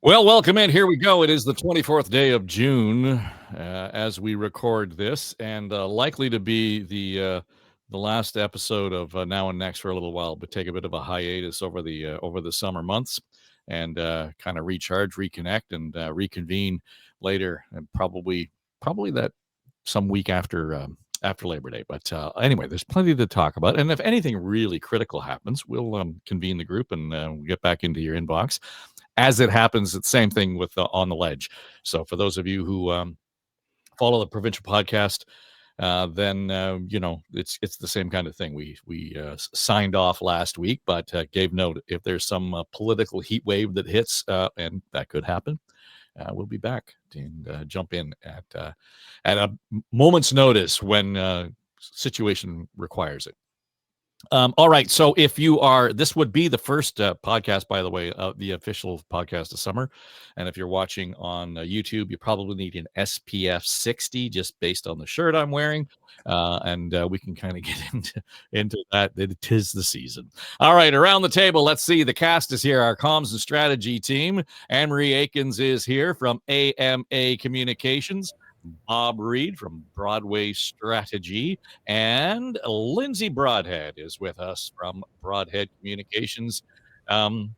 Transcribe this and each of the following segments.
Well, welcome in. Here we go. It is the 24th day of June as we record this, and likely to be the last episode of Now and Next for a little while, but take a bit of a hiatus over the summer months and kind of recharge, reconnect, and reconvene later, and probably that some week after Labor Day. But anyway, there's plenty to talk about, and if anything really critical happens, we'll convene the group and we'll get back into your inbox. As it happens, it's the same thing with On the Ledge. So for those of you who follow the provincial podcast, then it's the same kind of thing. We signed off last week, but gave note if there's some political heat wave that hits, and that could happen. We'll be back and jump in at a moment's notice when situation requires it. All right. So if you are, this would be the first podcast, by the way, the official podcast of summer. And if you're watching on YouTube, you probably need an SPF 60 just based on the shirt I'm wearing. And we can kind of get into that. It is the season. All right. Around the table, let's see. The cast is here. Our comms and strategy team. Anne-Marie Aikins is here from AMA Communications. Bob Reid from Broadway Strategy, and Lindsay Broadhead is with us from Broadhead Communications. And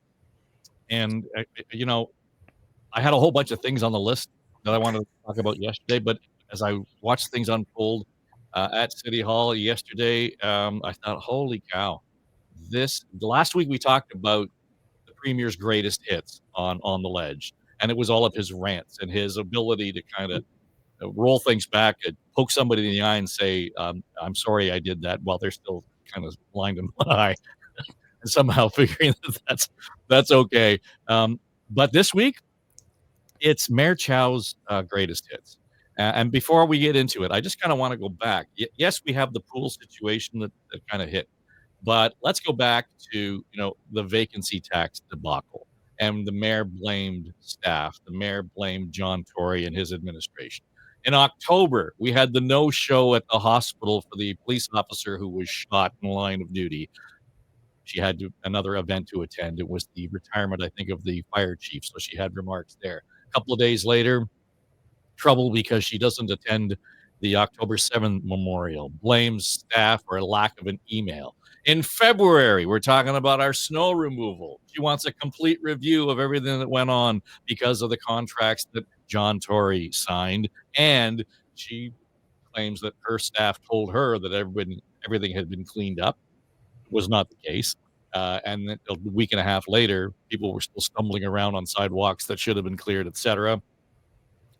I had a whole bunch of things on the list that I wanted to talk about yesterday, but as I watched things unfold at City Hall yesterday, I thought, holy cow, last week we talked about the Premier's greatest hits on the ledge, and it was all of his rants and his ability to kind of roll things back and poke somebody in the eye and say, I'm sorry I did that, while they're still kind of blind in one eye and somehow figuring that's okay. But this week, it's Mayor Chow's greatest hits. And before we get into it, I just kind of want to go back. Yes, we have the pool situation that kind of hit, but let's go back to, the vacancy tax debacle. And the mayor blamed staff. The mayor blamed John Tory and his administration. In October, we had the no-show at the hospital for the police officer who was shot in the line of duty. She had another event to attend. It was the retirement, I think, of the fire chief, so she had remarks there. A couple of days later, trouble because she doesn't attend the October 7th memorial, blames staff for a lack of an email. In February, we're talking about our snow removal. She wants a complete review of everything that went on because of the contracts that John Tory signed, and she claims that her staff told her that everything had been cleaned up. It was not the case. And then a week and a half later, people were still stumbling around on sidewalks that should have been cleared, etc.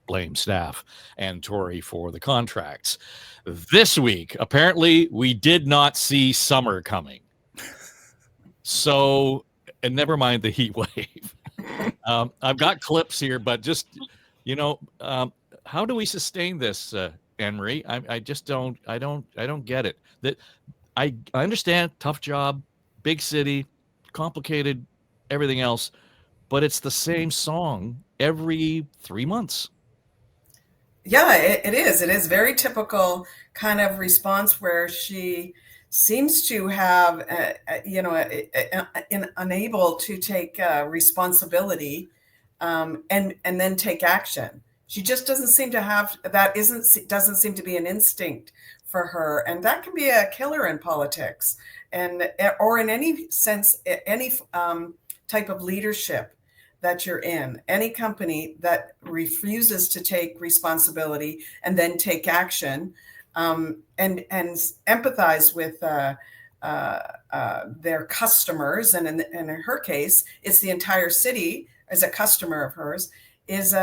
Blame staff and Tory for the contracts. This week, apparently, we did not see summer coming. So, and never mind the heat wave. I've got clips here, but just, how do we sustain this, Anne-Marie? I just don't get it. That I understand, tough job, big city, complicated, everything else, but it's the same song every 3 months. Yeah, it is. It is very typical kind of response where she seems to have, unable to take responsibility and then take action. She just doesn't seem to have that. Doesn't seem to be an instinct for her, and that can be a killer in politics, or in any sense, any type of leadership that you're in. Any company that refuses to take responsibility and then take action, and empathize with their customers, and in her case, it's the entire city as a customer of hers, it's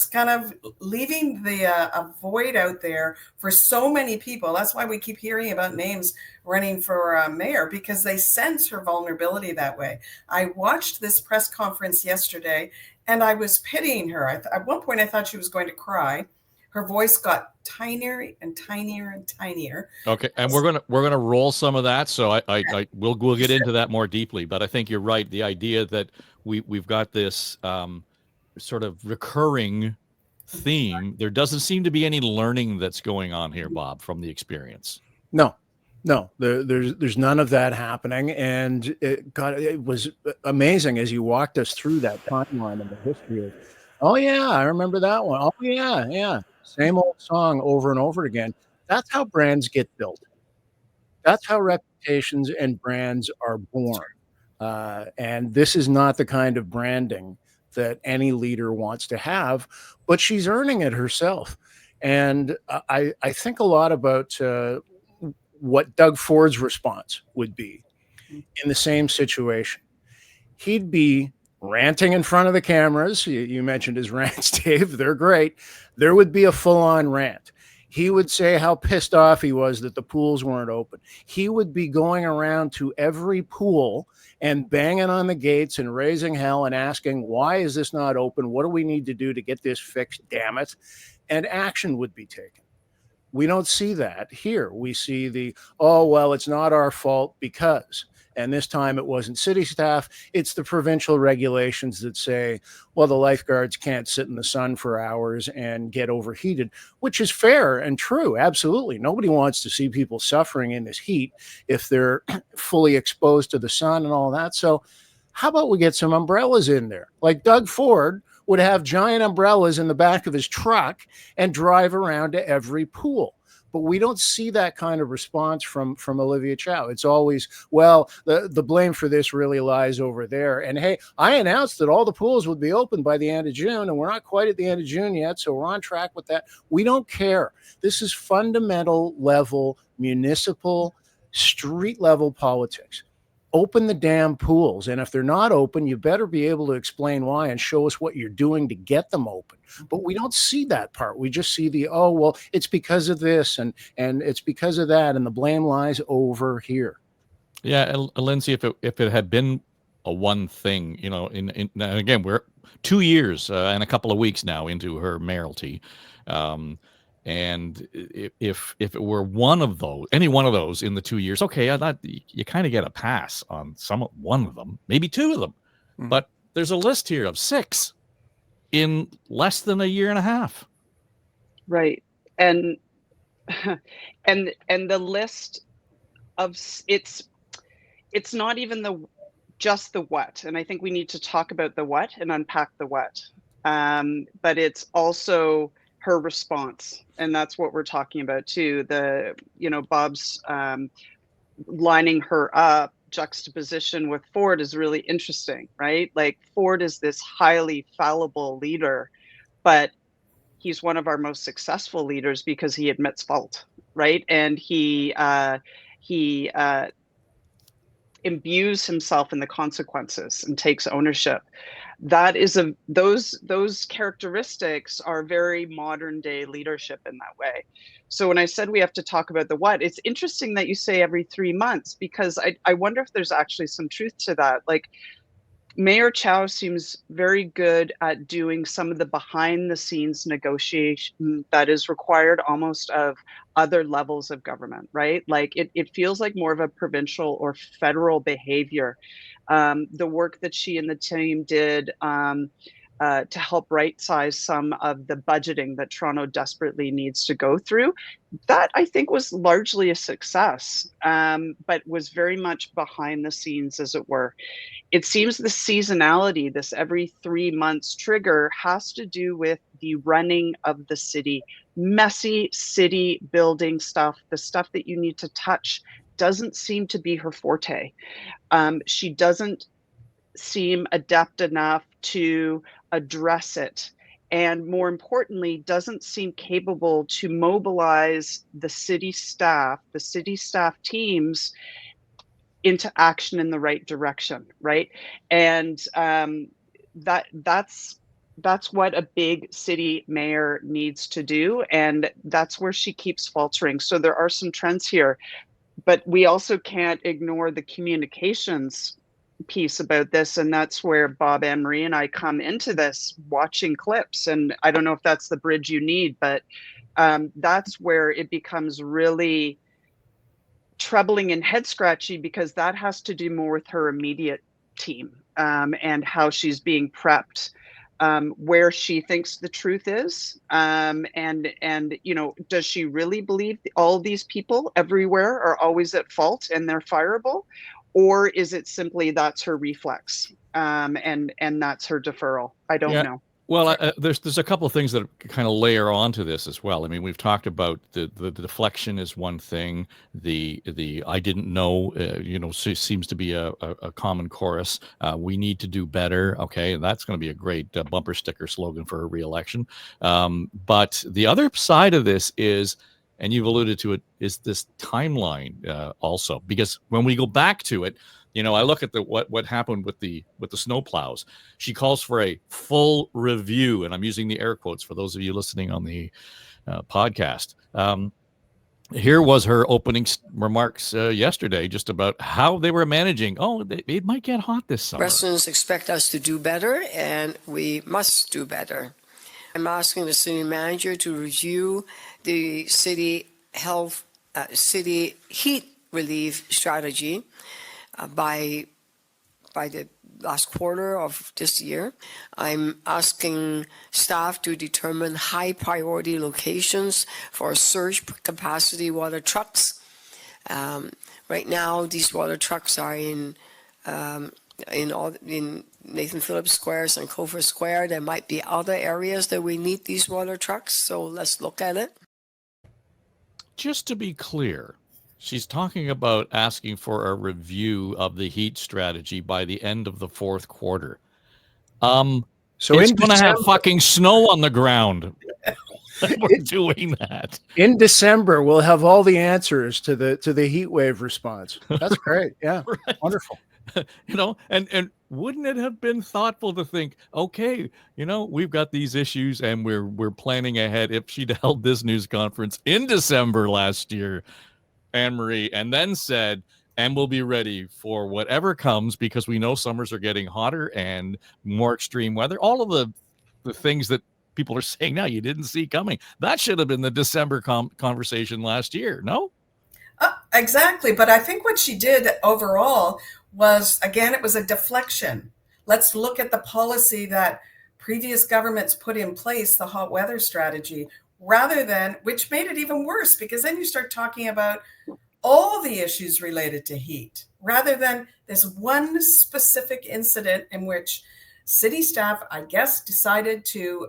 kind of leaving a void out there for so many people. That's why we keep hearing about names running for mayor, because they sense her vulnerability that way. I watched this press conference yesterday and I was pitying her. At one point I thought she was going to cry. Her voice got tinier and tinier and tinier. Okay, and we're gonna roll some of that. So we'll get into that more deeply. But I think you're right. The idea that we've got this sort of recurring theme. There doesn't seem to be any learning that's going on here, Bob, from the experience. No, No, there's none of that happening, and it was amazing as you walked us through that timeline of the history of, oh yeah, I remember that one. Oh yeah, yeah, same old song over and over again. That's how brands get built. That's how reputations and brands are born. And this is not the kind of branding that any leader wants to have, but she's earning it herself. And I think a lot about what Doug Ford's response would be in the same situation. He'd be ranting in front of the cameras. You mentioned his rants, Dave. They're great. There would be a full on rant. He would say how pissed off he was that the pools weren't open. He would be going around to every pool and banging on the gates and raising hell and asking, why is this not open? What do we need to do to get this fixed? Damn it. And action would be taken. We don't see that here. We see the, oh, well, it's not our fault because. And this time it wasn't city staff. It's the provincial regulations that say, well, the lifeguards can't sit in the sun for hours and get overheated, which is fair and true. Absolutely. Nobody wants to see people suffering in this heat if they're fully exposed to the sun and all that. So how about we get some umbrellas in there? Like Doug Ford would have giant umbrellas in the back of his truck and drive around to every pool. But we don't see that kind of response from Olivia Chow. It's always, well, the blame for this really lies over there. And hey, I announced that all the pools would be open by the end of June, and we're not quite at the end of June yet, so we're on track with that. We don't care. This is fundamental level, municipal, street level politics. Open the damn pools. And if they're not open, you better be able to explain why and show us what you're doing to get them open. But we don't see that part. We just see the, oh, well, it's because of this and it's because of that. And the blame lies over here. Yeah, Lindsay, if it had been a one thing, you know, in again, we're 2 years and a couple of weeks now into her mayoralty. And if it were one of those, any one of those in the 2 years, okay, you kind of get a pass on one of them, maybe two of them. Mm-hmm. But there's a list here of 6 in less than a year and a half. Right. And the list of it's not even just the what. And I think we need to talk about the what and unpack the what. But it's also her response. And that's what we're talking about too. Bob's lining her up, juxtaposition with Ford is really interesting, right? Like Ford is this highly fallible leader, but he's one of our most successful leaders because he admits fault, right? And he imbues himself in the consequences and takes ownership. That is those characteristics are very modern day leadership in that way. So when I said we have to talk about the what, it's interesting that you say every 3 months, because I wonder if there's actually some truth to that. Like Mayor Chow seems very good at doing some of the behind the scenes negotiation that is required almost of other levels of government, right? Like it feels like more of a provincial or federal behavior. The work that she and the team did to help right size some of the budgeting that Toronto desperately needs to go through, that I think was largely a success, but was very much behind the scenes, as it were. It seems the seasonality, this every 3 months trigger, has to do with the running of the city. Messy city building stuff, the stuff that you need to touch, doesn't seem to be her forte. She doesn't seem adept enough to address it. And more importantly, doesn't seem capable to mobilize the city staff teams into action in the right direction, right? And that's what a big city mayor needs to do, and that's where she keeps faltering. So there are some trends here, but we also can't ignore the communications piece about this, and that's where Bob, Anne Marie, and I come into this, watching clips. And I don't know if that's the bridge you need, but that's where it becomes really troubling and head scratchy, because that has to do more with her immediate team and how she's being prepped where she thinks the truth is, and does she really believe all these people everywhere are always at fault and they're fireable, or is it simply that's her reflex, and that's her deferral? I don't Yeah. know. Well, there's a couple of things that kind of layer onto this as well. I mean, we've talked about the deflection is one thing. The I didn't know, seems to be a common chorus. We need to do better. Okay, that's going to be a great bumper sticker slogan for her reelection. But the other side of this is, and you've alluded to it, is this timeline also, because when we go back to it, I look at what happened with the snowplows. She calls for a full review, and I'm using the air quotes for those of you listening on the podcast. Here was her opening remarks yesterday, just about how they were managing. Oh, it might get hot this summer. Residents expect us to do better, and we must do better. I'm asking the city manager to review the city heat relief strategy by the last quarter of this year. I'm asking staff to determine high priority locations for surge capacity water trucks. Right now, these water trucks are in Nathan Phillips Square, Sankofa Square. There might be other areas that we need these water trucks, so let's look at it. Just to be clear, she's talking about asking for a review of the heat strategy by the end of the fourth quarter. So it's going to have fucking snow on the ground. We're doing that. In December, we'll have all the answers to the heat wave response. That's great. Yeah, right. Wonderful. And wouldn't it have been thoughtful to think, okay, we've got these issues and we're planning ahead. If she'd held this news conference in December last year, Anne-Marie, and then said, and we'll be ready for whatever comes, because we know summers are getting hotter and more extreme weather. All of the things that people are saying now you didn't see coming. That should have been the December conversation last year, no? Exactly. But I think what she did overall was, again, it was a deflection. Let's look at the policy that previous governments put in place, the hot weather strategy, rather than, which made it even worse, because then you start talking about all the issues related to heat, rather than this one specific incident in which city staff, I guess, decided to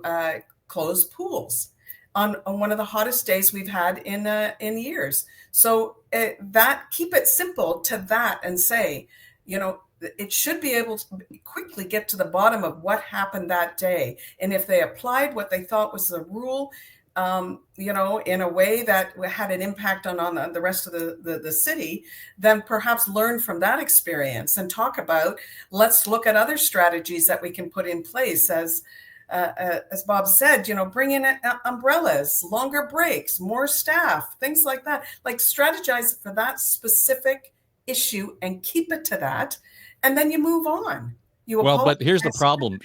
close pools on one of the hottest days we've had in years. So that, keep it simple to that and say, it should be able to quickly get to the bottom of what happened that day. And if they applied what they thought was the rule, in a way that had an impact on the rest of the city, then perhaps learn from that experience and talk about, let's look at other strategies that we can put in place. As Bob said, bring in umbrellas, longer breaks, more staff, things like that. Like, strategize for that specific issue and keep it to that, and then you move on. But here's the problem.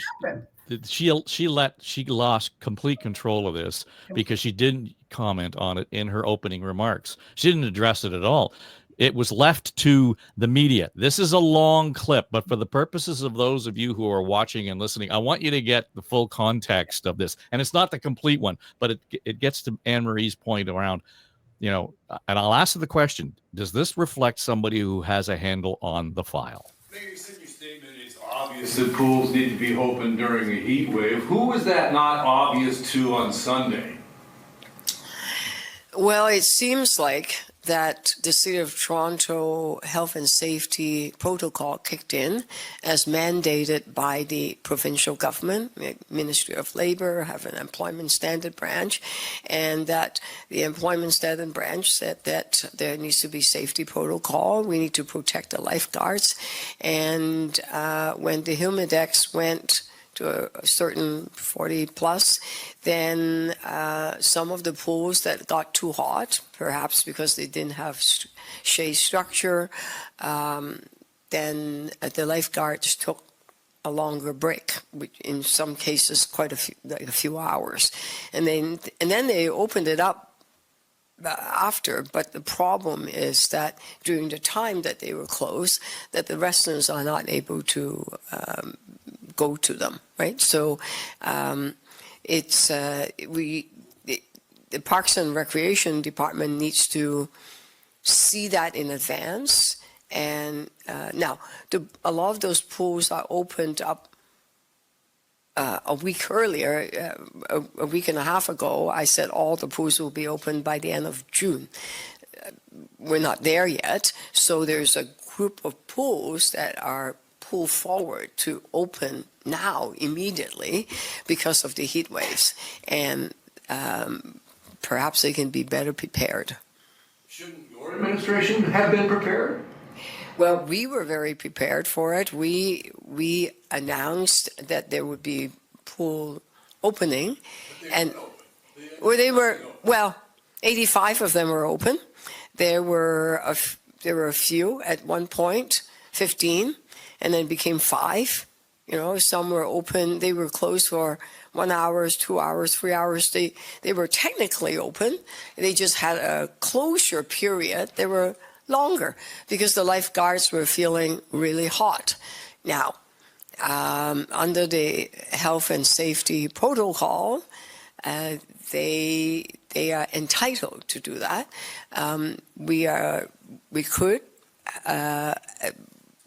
She lost complete control of this because she didn't comment on it in her opening remarks. She didn't address it at all. It was left to the media. This is a long clip, but for the purposes of those of you who are watching and listening, I want you to get the full context of this. And it's not the complete one, but it gets to Anne-Marie's point around, and I'll ask her the question, does this reflect somebody who has a handle on the file? Mayor, you said in your statement it's obvious that pools need to be open during a heat wave. Who was that not obvious to on Sunday? Well, it seems like that the City of Toronto health and safety protocol kicked in as mandated by the provincial government. Ministry of Labor have an employment standard branch, and that the employment standard branch said that there needs to be safety protocol. We need to protect the lifeguards. And when the Humidex went to a certain 40 plus, then some of the pools that got too hot, perhaps because they didn't have shade structure, then the lifeguards took a longer break, which in some cases quite a few hours, and then they opened it up after. But the problem is that during the time that they were closed, that the residents are not able to go to them, right? So it's the Parks and Recreation Department needs to see that in advance. And now, a lot of those pools are opened up a week earlier, a week and a half ago. I said all the pools will be open by the end of June. We're not there yet. So there's a group of pools that are pulled forward to open now immediately because of the heat waves. And perhaps they can be better prepared. Shouldn't your administration have been prepared? Well, we were very prepared for it. We announced that there would be pool opening, and they were 85 of them were open. There were a few at one point, 15, and then became 5. You know, some were open. They were closed for 1 hour, 2 hours, 3 hours. They were technically open. They just had a closure period. They were longer because the lifeguards were feeling really hot. Now, under the health and safety protocol, they are entitled to do that. We could,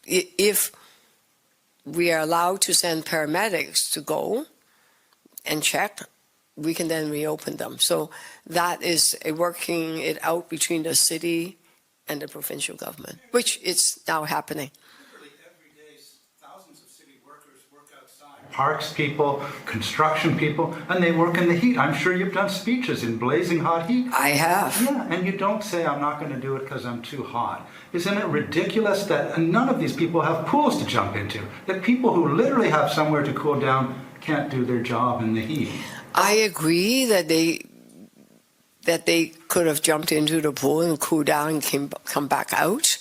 if we are allowed to send paramedics to go and check, we can then reopen them. So that is working it out between the city and the provincial government, which is now happening. Literally every day, thousands of city workers work outside. Parks people, construction people, and they work in the heat. I'm sure you've done speeches in blazing hot heat. I have. Yeah, and you don't say, I'm not going to do it because I'm too hot. Isn't it ridiculous that none of these people have pools to jump into? That people who literally have somewhere to cool down can't do their job in the heat. I agree that they could have jumped into the pool and cooled down and come back out.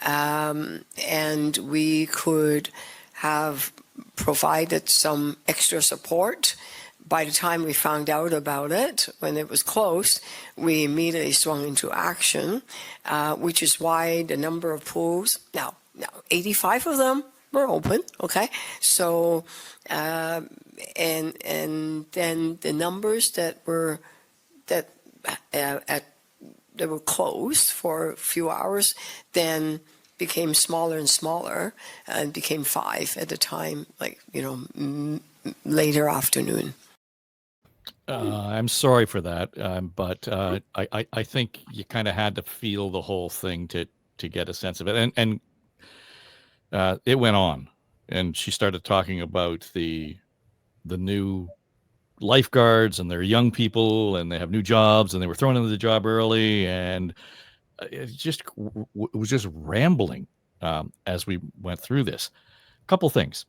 And we could have provided some extra support. By the time we found out about it, when it was closed, we immediately swung into action, which is why the number of pools, now 85 of them were open, okay? So, and then the numbers that were closed for a few hours, then became smaller and smaller, and became 5 at the time, later afternoon. I'm sorry for that, but I think you kind of had to feel the whole thing to get a sense of it, and it went on, and she started talking about the new lifeguards, and they're young people, and they have new jobs, and they were thrown into the job early, and it was just rambling as we went through this. A couple things.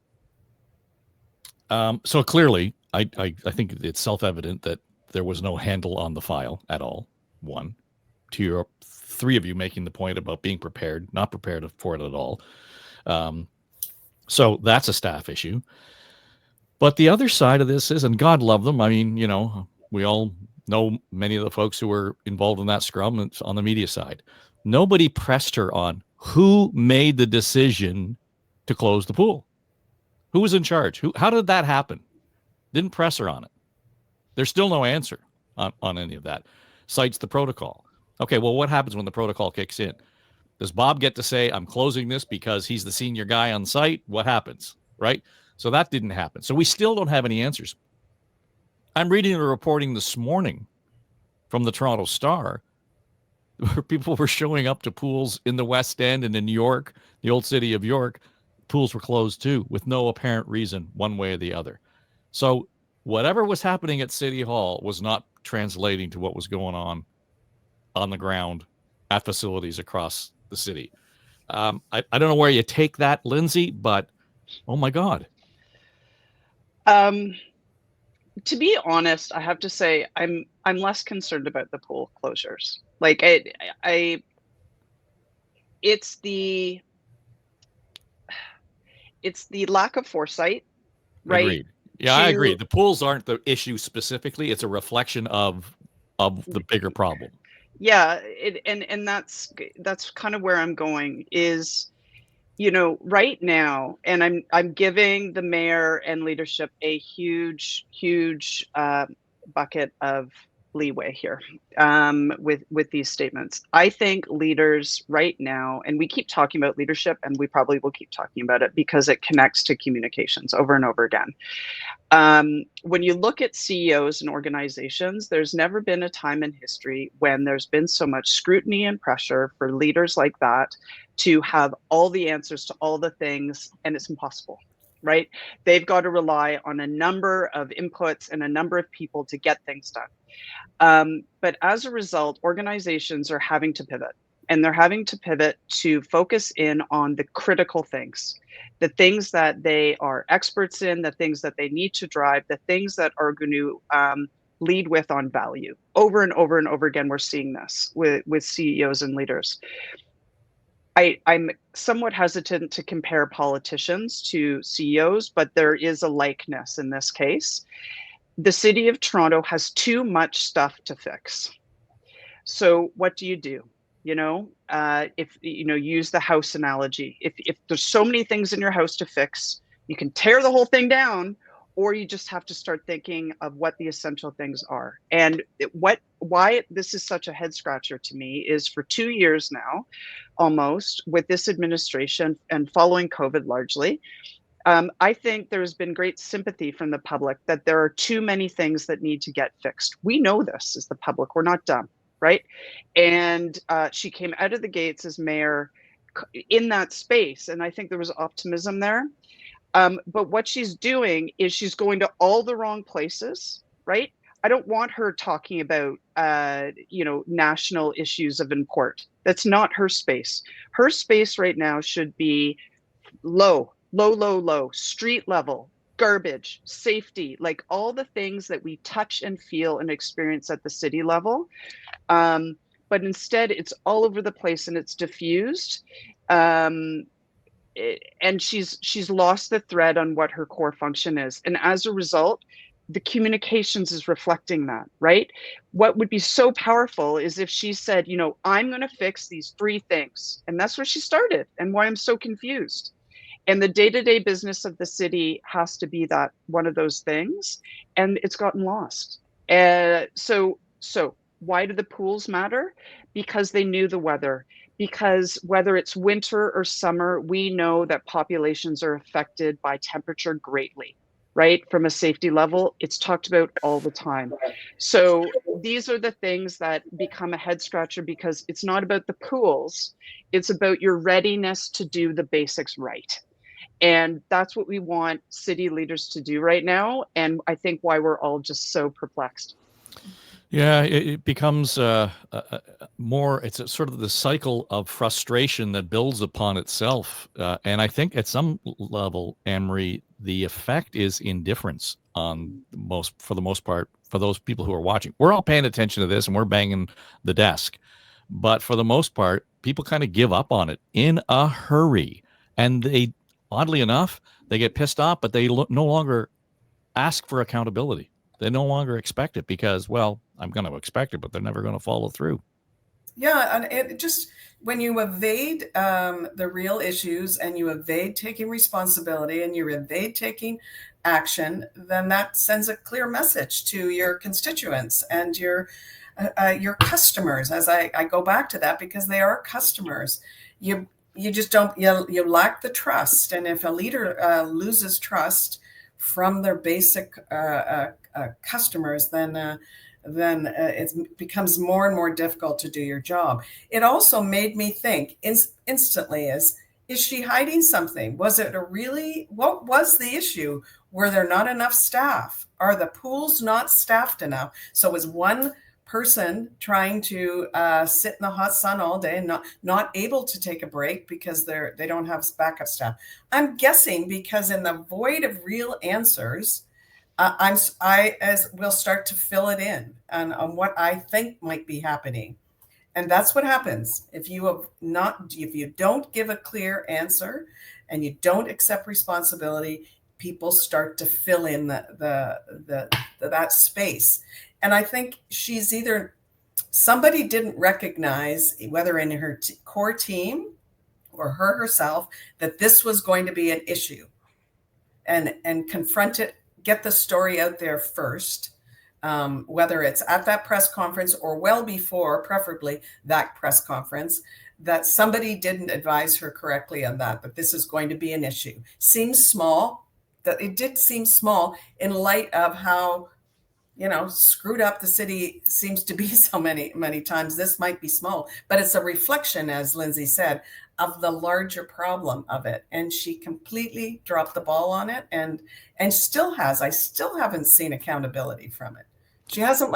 So clearly, I think it's self-evident that there was no handle on the file at all. 1, 2, 3 of you making the point about being prepared, not prepared for it at all. So that's a staff issue. But the other side of this is, and God love them, I mean, we all know many of the folks who were involved in that scrum on the media side. Nobody pressed her on who made the decision to close the pool. Who was in charge? How did that happen? Didn't press her on it. There's still no answer on any of that. Cites the protocol. Okay, well, what happens when the protocol kicks in? Does Bob get to say, I'm closing this because he's the senior guy on site? What happens, right? So that didn't happen. So we still don't have any answers. I'm reading a reporting this morning from the Toronto Star where people were showing up to pools in the West End and in York, the old city of York. Pools were closed too, with no apparent reason one way or the other. So whatever was happening at City Hall was not translating to what was going on the ground at facilities across the city. I don't know where you take that, Lindsay, but oh my God. To be honest, I have to say I'm less concerned about the pool closures. It's the lack of foresight, right? Agreed. Yeah, I agree. The pools aren't the issue specifically. It's a reflection of the bigger problem. Yeah, and that's kind of where I'm going is, right now, and I'm giving the mayor and leadership a huge bucket of leeway here with these statements. I think leaders right now, and we keep talking about leadership, and we probably will keep talking about it because it connects to communications over and over again. When you look at CEOs and organizations, there's never been a time in history when there's been so much scrutiny and pressure for leaders like that to have all the answers to all the things, and it's impossible, right? They've got to rely on a number of inputs and a number of people to get things done. But as a result, organizations are having to pivot, and they're having to pivot to focus in on the critical things, the things that they are experts in, the things that they need to drive, the things that are going to lead with on value. Over and over and over again, we're seeing this with CEOs and leaders. I'm somewhat hesitant to compare politicians to CEOs, but there is a likeness in this case. The city of Toronto has too much stuff to fix. So what do? If use the house analogy. If there's so many things in your house to fix, you can tear the whole thing down, or you just have to start thinking of what the essential things are. And why this is such a head scratcher to me is for 2 years now, almost, with this administration and following COVID largely, I think there's been great sympathy from the public that there are too many things that need to get fixed. We know this as the public, we're not dumb, right? And she came out of the gates as mayor in that space, and I think there was optimism there. But what she's doing is she's going to all the wrong places, right? I don't want her talking about, national issues of import. That's not her space. Her space right now should be low, street level, garbage, safety, like all the things that we touch and feel and experience at the city level. But instead, it's all over the place and it's diffused. And she's lost the thread on what her core function is. And as a result, the communications is reflecting that, right? What would be so powerful is if she said, I'm going to fix these 3 things. And that's where she started and why I'm so confused. And the day-to-day business of the city has to be that one of those things, and it's gotten lost. So why do the pools matter? Because they knew the weather. Because whether it's winter or summer, we know that populations are affected by temperature greatly, right? From a safety level, it's talked about all the time. So these are the things that become a head scratcher because it's not about the pools, it's about your readiness to do the basics right. And that's what we want city leaders to do right now. And I think why we're all just so perplexed. Yeah, it becomes more, it's sort of the cycle of frustration that builds upon itself. And I think at some level, Anne-Marie, the effect is indifference for the most part, for those people who are watching. We're all paying attention to this and we're banging the desk. But for the most part, people kind of give up on it in a hurry. And they, oddly enough, they get pissed off, but they no longer ask for accountability. They no longer expect it because, well, I'm going to expect it, but they're never going to follow through. Yeah, and it just, when you evade the real issues and you evade taking responsibility and you evade taking action, then that sends a clear message to your constituents and your customers. As I go back to that, because they are customers, you just don't, you lack the trust. And if a leader loses trust from their basic customers, then it becomes more and more difficult to do your job. It also made me think instantly, is she hiding something? Was it what was the issue? Were there not enough staff? Are the pools not staffed enough? So was one person trying to sit in the hot sun all day and not able to take a break because they don't have backup staff? I'm guessing because in the void of real answers, I will start to fill it in on what I think might be happening. And that's what happens if you don't give a clear answer and you don't accept responsibility. People start to fill in that space. And I think she's either somebody didn't recognize, whether in her core team or her herself that this was going to be an issue, and confront it, get the story out there first, whether it's at that press conference or well before, preferably that press conference, that somebody didn't advise her correctly on that this is going to be an issue. Seems small, that it did seem small in light of how, screwed up the city seems to be so many times. This might be small, but it's a reflection, as Lindsay said, of the larger problem of it. And she completely dropped the ball on it, and still has. I still haven't seen accountability from it. She hasn't,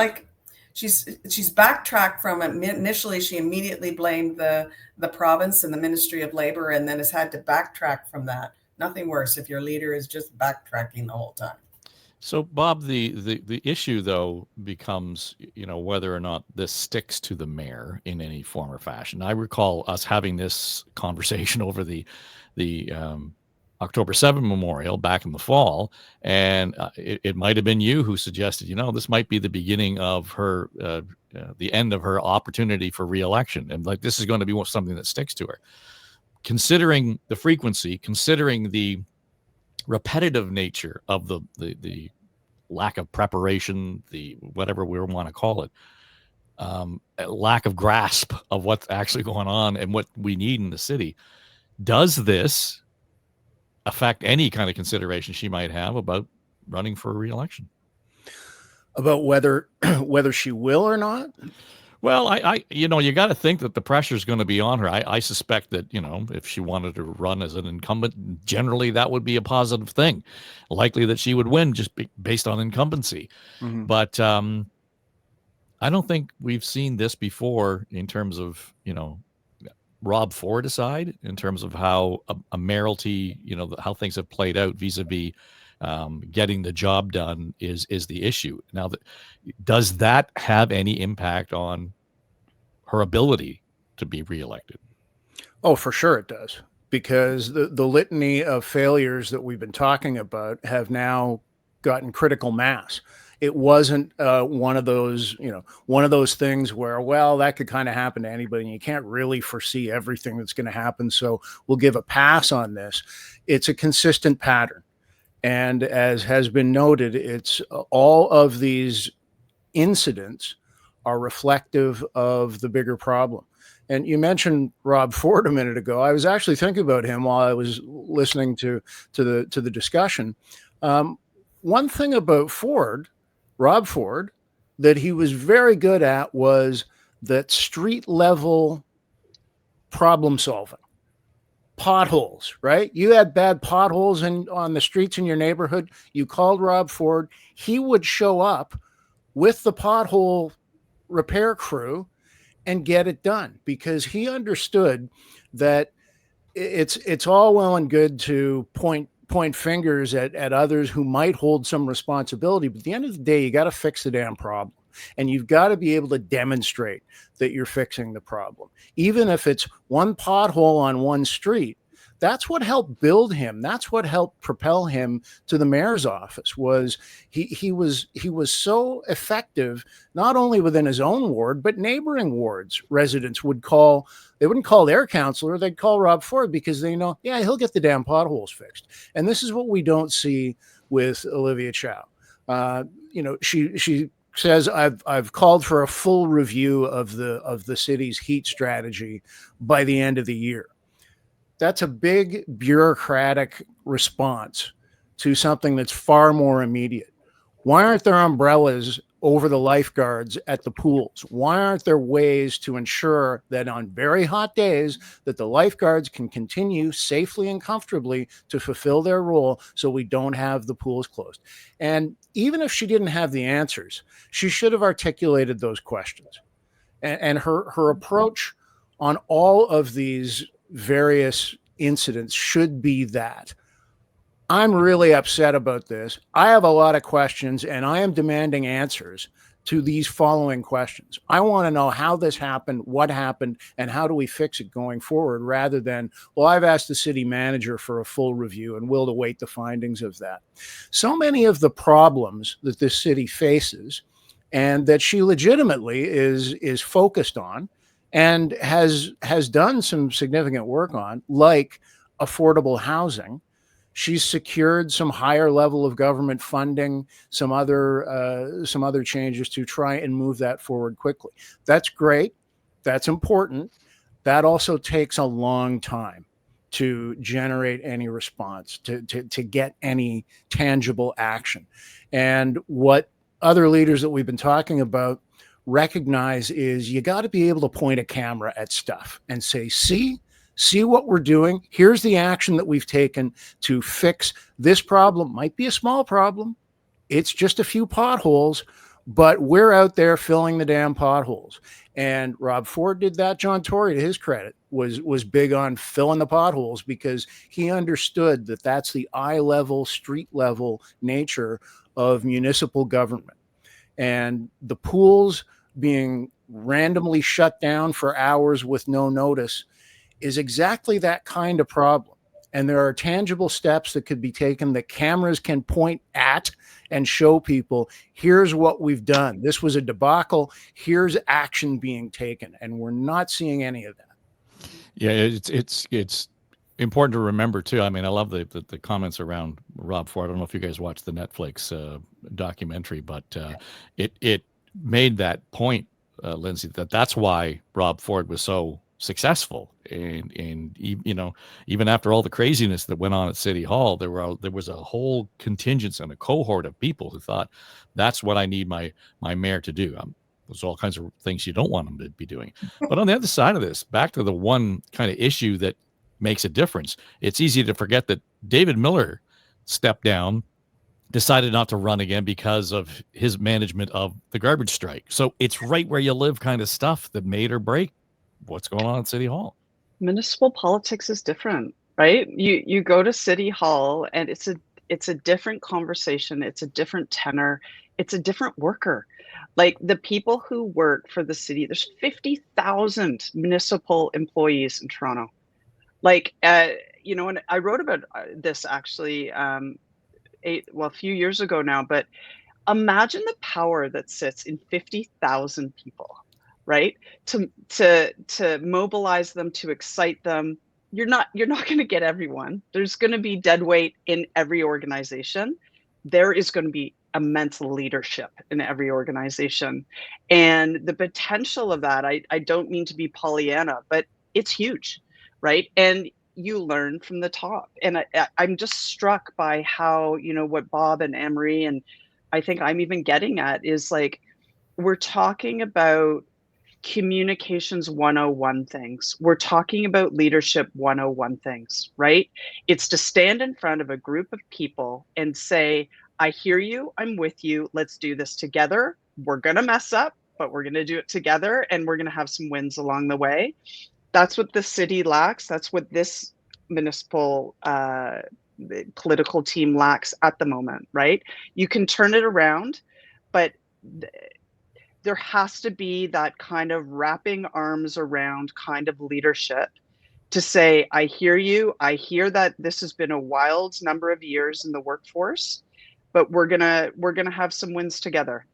she's backtracked from it. Initially, she immediately blamed the province and the Ministry of Labor, and then has had to backtrack from that. Nothing worse if your leader is just backtracking the whole time. So, Bob, the issue, though, becomes, whether or not this sticks to the mayor in any form or fashion. I recall us having this conversation over the October 7 memorial back in the fall, and it might have been you who suggested, this might be the beginning of her, the end of her opportunity for reelection, and this is going to be something that sticks to her. Considering the frequency, considering the repetitive nature of the lack of preparation, the whatever we want to call it, lack of grasp of what's actually going on and what we need in the city. Does this affect any kind of consideration she might have about running for re-election? About whether she will or not? Well, I you got to think that the pressure is going to be on her. I suspect that, if she wanted to run as an incumbent, generally that would be a positive thing. Likely that she would win just based on incumbency. Mm-hmm. But I don't think we've seen this before in terms of, Rob Ford aside, in terms of how a mayoralty, how things have played out vis-a-vis getting the job done is the issue. Now, does that have any impact on her ability to be reelected? Oh, for sure it does, because the litany of failures that we've been talking about have now gotten critical mass. It wasn't one of those things where, well, that could kind of happen to anybody, and you can't really foresee everything that's going to happen, so we'll give a pass on this. It's a consistent pattern. And as has been noted, it's all of these incidents are reflective of the bigger problem. And you mentioned Rob Ford a minute ago. I was actually thinking about him while I was listening to the discussion. One thing about Rob Ford, that he was very good at was that street level problem solving. Potholes, right? You had bad potholes on the streets in your neighborhood. You called Rob Ford. He would show up with the pothole repair crew and get it done, because he understood that it's all well and good to point fingers at others who might hold some responsibility, but at the end of the day, you got to fix the damn problem. And you've got to be able to demonstrate that you're fixing the problem. Even if it's one pothole on one street, that's what helped build him. That's what helped propel him to the mayor's office. Was he was so effective, not only within his own ward, but neighboring wards. Residents would call, they wouldn't call their councillor, they'd call Rob Ford, because they know, yeah, he'll get the damn potholes fixed. And this is what we don't see with Olivia Chow. She says, I've called for a full review of the city's heat strategy by the end of the year. That's a big bureaucratic response to something that's far more immediate. Why aren't there umbrellas over the lifeguards at the pools? Why aren't there ways to ensure that on very hot days that the lifeguards can continue safely and comfortably to fulfill their role, so we don't have the pools closed? And even if she didn't have the answers, she should have articulated those questions. And her approach on all of these various incidents should be that I'm really upset about this. I have a lot of questions, and I am demanding answers to these following questions. I want to know how this happened, what happened, and how do we fix it going forward, rather than, well, I've asked the city manager for a full review and we'll await the findings of that. So many of the problems that this city faces and that she legitimately is focused on and has done some significant work on, like affordable housing. She's secured some higher level of government funding, some other changes to try and move that forward quickly. That's great. That's important. That also takes a long time to generate any response, to get any tangible action. And what other leaders that we've been talking about recognize is you got to be able to point a camera at stuff and say, see what we're doing. Here's the action that we've taken to fix this problem. Might be a small problem. It's just a few potholes, but we're out there filling the damn potholes. And Rob Ford did that. John Tory, to his credit, was big on filling the potholes because he understood that that's the eye level, street level nature of municipal government. And the pools being randomly shut down for hours with no notice is exactly that kind of problem. And there are tangible steps that could be taken that cameras can point at and show people, here's what we've done. This was a debacle. Here's action being taken. And we're not seeing any of that. Yeah, it's important to remember too. I mean, I love the comments around Rob Ford. I don't know if you guys watched the Netflix documentary, but it made that point, Lindsay, that's why Rob Ford was so successful. And you know, even after all the craziness that went on at City Hall, there was a whole contingent and a cohort of people who thought that's what I need my mayor to do. There's all kinds of things you don't want them to be doing. But on the other side of this, back to the one kind of issue that makes a difference, it's easy to forget that David Miller stepped down, decided not to run again because of his management of the garbage strike. So it's right where you live kind of stuff that made or break what's going on at City Hall. Municipal politics is different, right? You go to City Hall and it's a different conversation, it's a different tenor, it's a different worker. Like the people who work for the city, there's 50,000 municipal employees in Toronto. Like, you know, and I wrote about this actually a few years ago now, but imagine the power that sits in 50,000 people, right? To mobilize them, to excite them. You're not going to get everyone. There's going to be dead weight in every organization. There is going to be immense leadership in every organization. And the potential of that, I don't mean to be Pollyanna, but it's huge, right? And you learn from the top. And I'm just struck by how, you know, what Bob and Emery, and I think I'm even getting at, is like, we're talking about communications 101 things. We're talking about leadership 101 things, right? It's to stand in front of a group of people and say, I hear you, I'm with you, let's do this together. We're going to mess up, but we're going to do it together and we're going to have some wins along the way. That's what the city lacks. That's what this municipal political team lacks at the moment, right? You can turn it around, but there has to be that kind of wrapping arms around kind of leadership to say, I hear you. I hear that this has been a wild number of years in the workforce, but we're gonna have some wins together.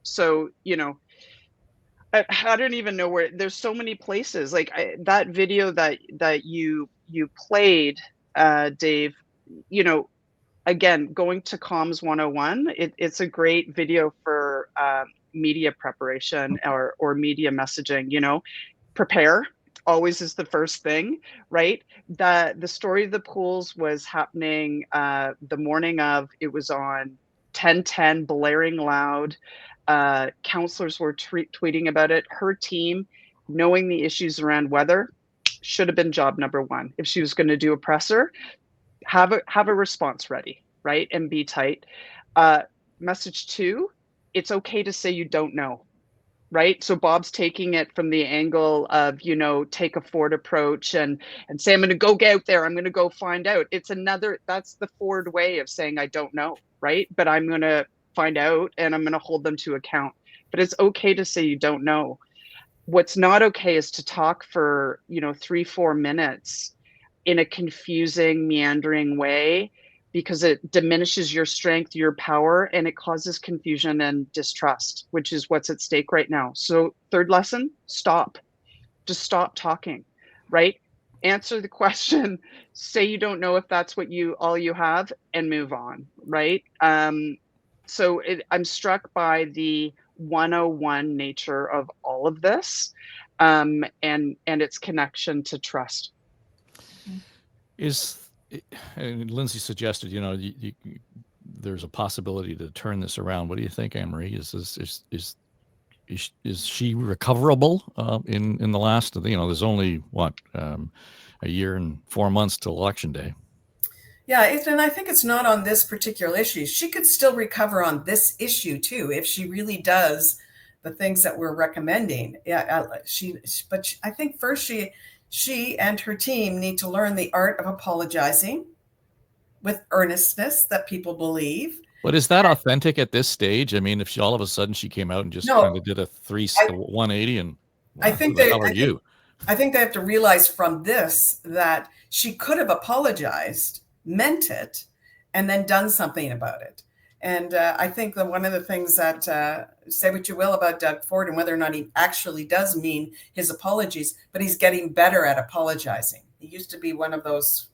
So, you know, I don't even know where. There's so many places. Like that video that you played, Dave. You know, again, going to Comms 101. It's a great video for media preparation or media messaging. You know, prepare always is the first thing, right? The story of the pools was happening the morning of. It was on 10:10, blaring loud. Counselors were tweeting about it. Her team, knowing the issues around weather, should have been job number one. If she was going to do a presser, have a response ready, right? And be tight. Message two, it's okay to say you don't know, right? So Bob's taking it from the angle of, you know, take a Ford approach and say, I'm going to go get out there. I'm going to go find out. That's the Ford way of saying, I don't know, right? But I'm going to find out and I'm going to hold them to account. But it's okay to say you don't know. What's not okay is to talk for, you know, 3-4 minutes in a confusing, meandering way, because it diminishes your strength, your power, and it causes confusion and distrust, which is what's at stake right now. So third lesson, stop. Just stop talking, right? Answer the question, say you don't know if that's what all you have, and move on, right? So I'm struck by the 101 nature of all of this, and its connection to trust. And Lindsay suggested, there's a possibility to turn this around. What do you think, Anne-Marie? Is she recoverable in the last? There's only a year and 4 months till Election Day. Yeah, and I think it's not on this particular issue. She could still recover on this issue too if she really does the things that we're recommending. Yeah, but I think first she and her team need to learn the art of apologizing with earnestness that people believe. But is that authentic at this stage? I mean, if all of a sudden she came out and just kind of did a 180 and I think who the hell are you? I think they have to realize from this that she could have apologized, meant it, and then done something about it. And I think that one of the things that, say what you will about Doug Ford and whether or not he actually does mean his apologies, but he's getting better at apologizing. He used to be one of those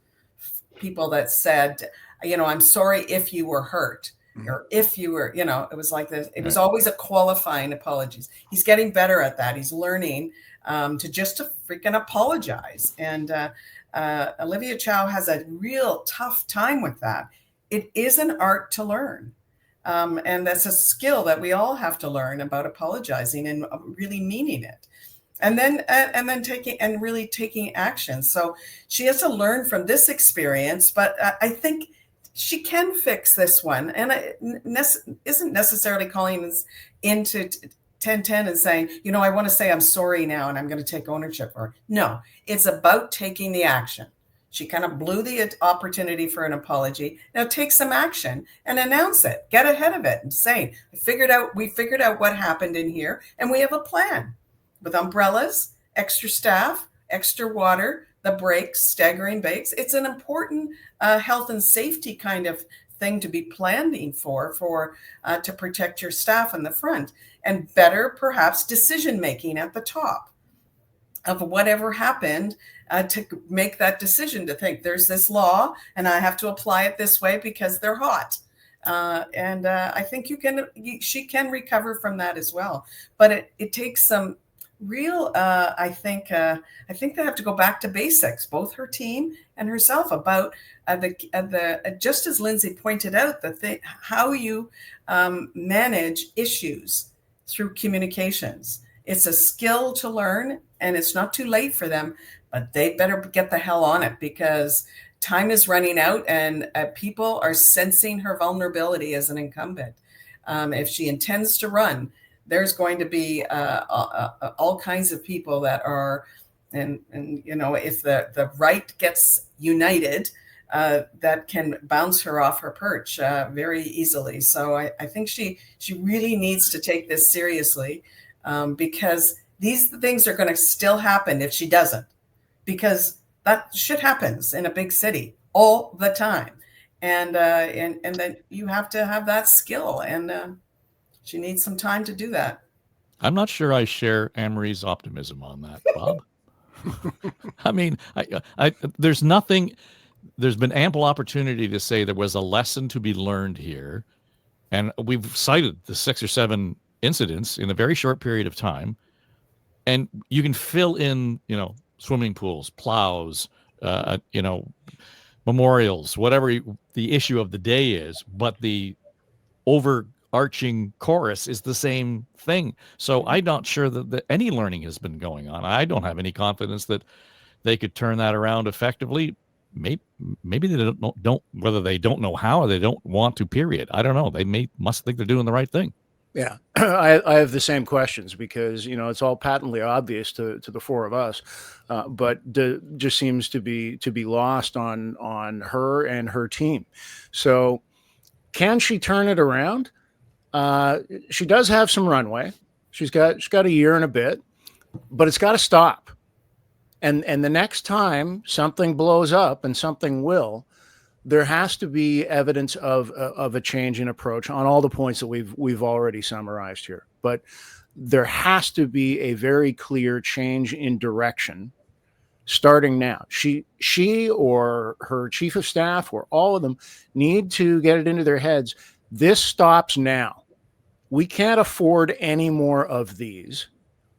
people that said, I'm sorry if you were hurt. Or if you were, it was like this. It was always a qualifying apologies. He's getting better at that. He's learning to freaking apologize. And Olivia Chow has a real tough time with that. It is an art to learn. And that's a skill that we all have to learn about apologizing and really meaning it. And then really taking action. So she has to learn from this experience, but I think she can fix this one, and isn't necessarily calling us into 1010 and saying, I want to say I'm sorry now and I'm going to take ownership for it. No, it's about taking the action. She kind of blew the opportunity for an apology. Now take some action and announce it. Get ahead of it and say, we figured out what happened in here, and we have a plan with umbrellas, extra staff, extra water, the breaks, staggering breaks. It's an important health and safety kind of thing to be planning for to protect your staff in the front, and better perhaps decision making at the top of whatever happened, to make that decision to think there's this law and I have to apply it this way because they're hot. And I think she can recover from that as well. But it takes some real, I think they have to go back to basics, both her team and herself, about just as Lindsay pointed out, how you manage issues through communications. It's a skill to learn, and it's not too late for them, but they better get the hell on it, because time is running out, and people are sensing her vulnerability as an incumbent. If she intends to run, there's going to be all kinds of people that are, and if the right gets united, that can bounce her off her perch very easily. So I think she really needs to take this seriously, because these things are going to still happen if she doesn't, because that shit happens in a big city all the time, and then you have to have that skill, and she needs some time to do that. I'm not sure I share Anne-Marie's optimism on that, Bob. I mean, there's been ample opportunity to say there was a lesson to be learned here. And we've cited the 6 or 7 incidents in a very short period of time. And you can fill in, swimming pools, plows, memorials, whatever the issue of the day is, but the overarching chorus is the same thing. So I'm not sure that any learning has been going on. I don't have any confidence that they could turn that around effectively. Maybe they don't whether they don't know how or they don't want to, period. I don't know. They must think they're doing the right thing. Yeah, I have the same questions, because it's all patently obvious to the four of us, but just seems to be lost on her and her team. So, can she turn it around? She does have some runway. She's got a year and a bit, but it's got to stop. And the next time something blows up, and something will, there has to be evidence of a change in approach on all the points that we've already summarized here. But there has to be a very clear change in direction starting now. She or her chief of staff or all of them need to get it into their heads. This stops now. We can't afford any more of these.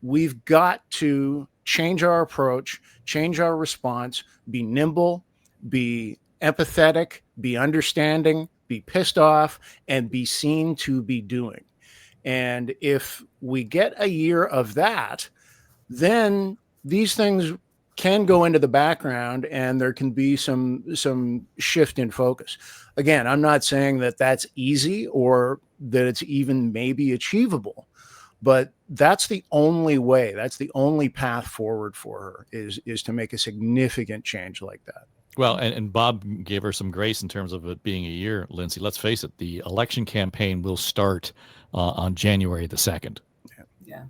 We've got to change our approach, change our response, be nimble, be empathetic, be understanding, be pissed off, and be seen to be doing. And if we get a year of that, then these things can go into the background and there can be some shift in focus. Again, I'm not saying that that's easy or that it's even maybe achievable, but that's the only way, that's the only path forward for her is to make a significant change like that. Well, and Bob gave her some grace in terms of it being a year, Lindsay. Let's face it, the election campaign will start on January the 2nd. Yeah.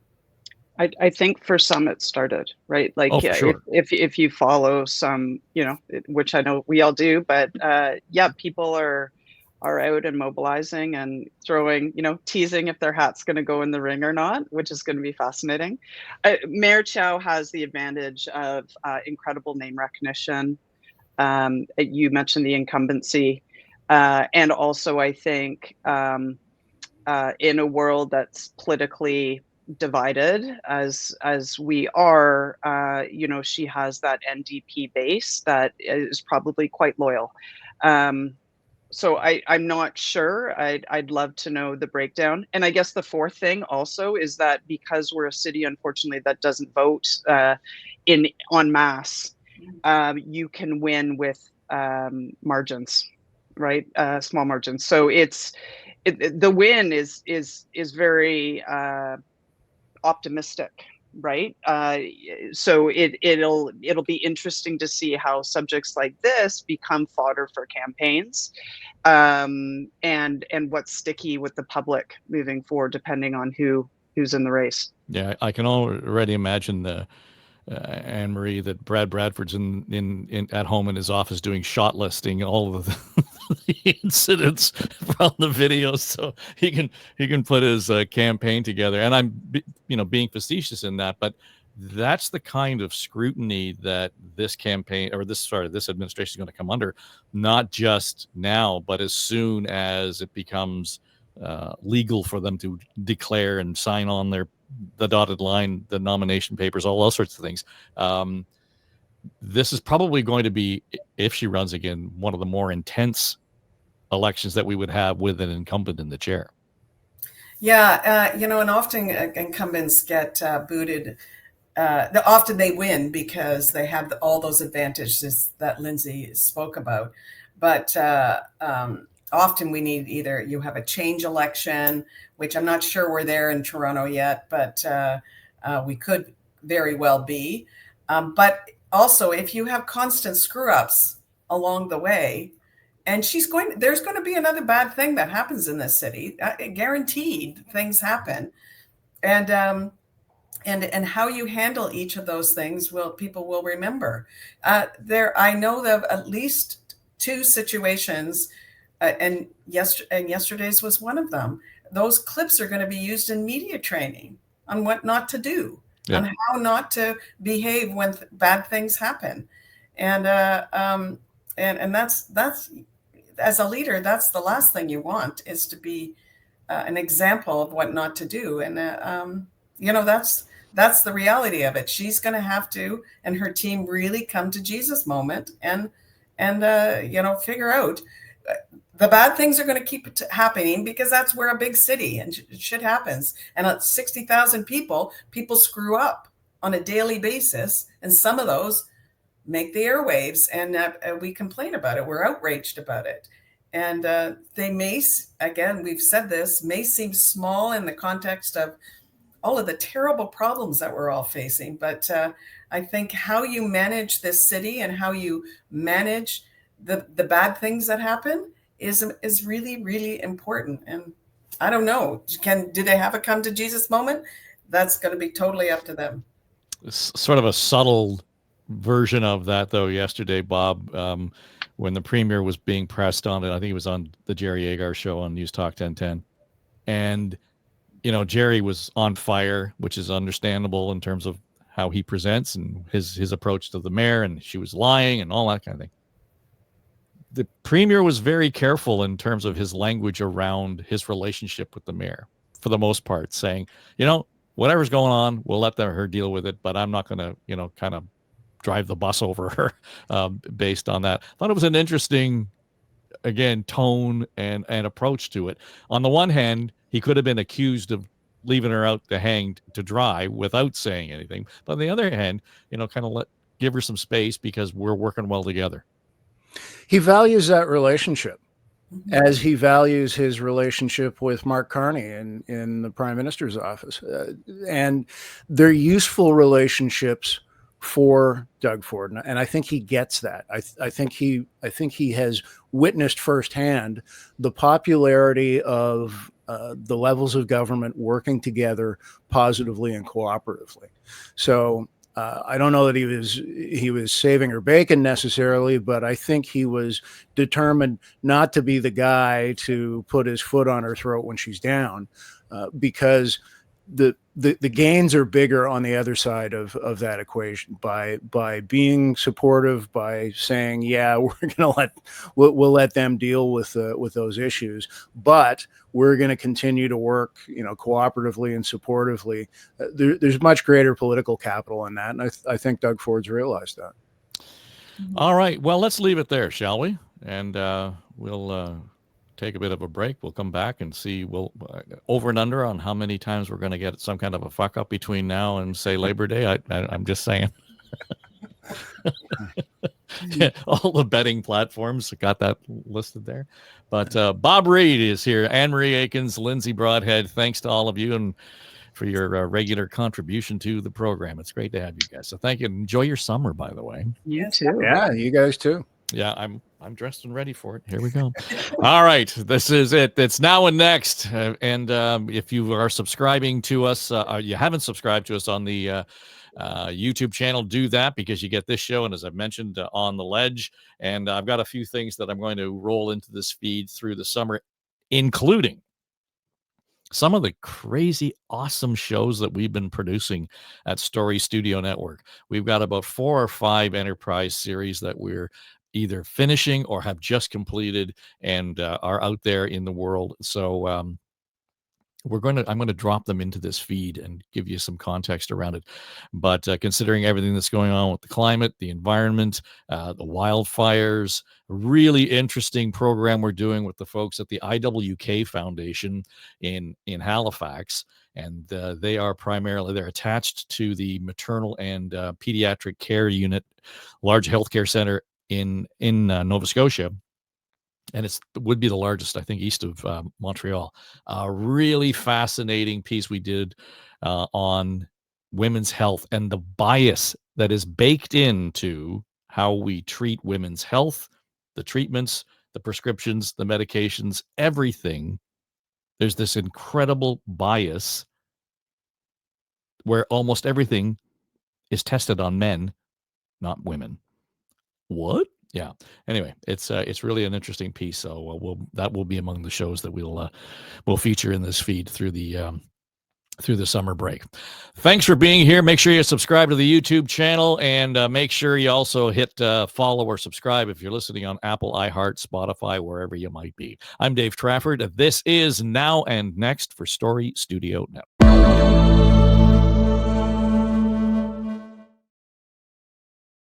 I think for some it started, right? Like, for sure. if you follow some, which I know we all do, but people are out and mobilizing and throwing, teasing if their hat's going to go in the ring or not, which is going to be fascinating. Mayor Chow has the advantage of incredible name recognition. You mentioned the incumbency, and also I think in a world that's politically divided as we are, she has that NDP base that is probably quite loyal. So I'm not sure. I'd love to know the breakdown. And I guess the fourth thing also is that because we're a city, unfortunately, that doesn't vote en masse, you can win with margins, right? Small margins. So the win is very optimistic, right? So it'll be interesting to see how subjects like this become fodder for campaigns, and what's sticky with the public moving forward, depending on who's in the race. Yeah, I can already imagine the Anne Marie that Brad Bradford's in at home in his office doing shot listing all of the incidents from the videos, so he can put his campaign together. And I'm being facetious in that, but that's the kind of scrutiny that this campaign or this administration is going to come under, not just now, but as soon as it becomes legal for them to declare and sign on the dotted line, the nomination papers, all sorts of things. This is probably going to be, if she runs again, one of the more intense elections that we would have with an incumbent in the chair. Yeah, and often incumbents get booted. Often they win because they have all those advantages that Lindsay spoke about. But often we need either you have a change election, which I'm not sure we're there in Toronto yet, but we could very well be. But also, if you have constant screw-ups along the way, and there's going to be another bad thing that happens in this city. Guaranteed things happen. And how you handle each of those things people will remember. I know of at least two situations, and yesterday's was one of them. Those clips are going to be used in media training on what not to do, on how not to behave when bad things happen, and that's as a leader, that's the last thing you want, is to be an example of what not to do, and that's the reality of it. She's going to have to, and her team, really come to Jesus moment and figure out the bad things are going to keep happening because that's where a big city and shit happens. And at 60,000 people screw up on a daily basis. And some of those make the airwaves, and we complain about it. We're outraged about it. And they may, again, we've said this, may seem small in the context of all of the terrible problems that we're all facing. But I think how you manage this city and how you manage the bad things that happen is really, really important. And I don't know, do they have a come to Jesus moment? That's going to be totally up to them. It's sort of a subtle version of that, though, yesterday, Bob, when the premier was being pressed on it. I think it was on the Jerry Agar show on News Talk 1010. And Jerry was on fire, which is understandable in terms of how he presents and his approach to the mayor, and she was lying and all that kind of thing. The premier was very careful in terms of his language around his relationship with the mayor, for the most part, saying, whatever's going on, we'll let her deal with it, but I'm not going to, kind of drive the bus over her based on that. I thought it was an interesting, again, tone and approach to it. On the one hand, he could have been accused of leaving her out to hang to dry without saying anything. But on the other hand, kind of give her some space because we're working well together. He values that relationship as he values his relationship with Mark Carney in the Prime Minister's office. And they're useful relationships for Doug Ford. And I think he gets that. I think he has witnessed firsthand the popularity of the levels of government working together positively and cooperatively. So I don't know that he was saving her bacon necessarily, but I think he was determined not to be the guy to put his foot on her throat when she's down, because the gains are bigger on the other side of that equation by being supportive, by saying, yeah, we'll let them deal with those issues, but we're going to continue to work, cooperatively and supportively. There's much greater political capital in that, and I think Doug Ford's realized that. All right, well, let's leave it there, shall we? And we'll take a bit of a break. We'll come back and see. We'll over and under on how many times we're going to get some kind of a fuck up between now and say Labor Day. I'm just saying. Yeah, all the betting platforms got that listed there. But Bob Reid is here. Anne-Marie Aikins, Lindsay Broadhead. Thanks to all of you and for your regular contribution to the program. It's great to have you guys. So thank you. Enjoy your summer, by the way. You too. Yeah, you guys too. Yeah, I'm dressed and ready for it. Here we go. All right, this is it. It's Now and Next. And if you are subscribing to us, you haven't subscribed to us on the YouTube channel, do that, because you get this show, and as I've mentioned, On the Ledge. And I've got a few things that I'm going to roll into this feed through the summer, including some of the crazy awesome shows that we've been producing at Story Studio Network. We've got about 4 or 5 enterprise series that we're either finishing or have just completed and are out there in the world. So I'm going to drop them into this feed and give you some context around it. But considering everything that's going on with the climate, the environment, the wildfires, really interesting program we're doing with the folks at the IWK Foundation in Halifax. And they're attached to the maternal and pediatric care unit, large healthcare center in Nova Scotia. And it would be the largest, I think, east of Montreal. A really fascinating piece we did on women's health and the bias that is baked into how we treat women's health, the treatments, the prescriptions, the medications, everything. There's this incredible bias where almost everything is tested on men, not women. What? Yeah. Anyway, it's really an interesting piece. So that will be among the shows that we'll feature in this feed through the summer break. Thanks for being here. Make sure you subscribe to the YouTube channel, and make sure you also hit follow or subscribe if you're listening on Apple, iHeart, Spotify, wherever you might be. I'm Dave Trafford. This is Now and Next for Story Studio Network.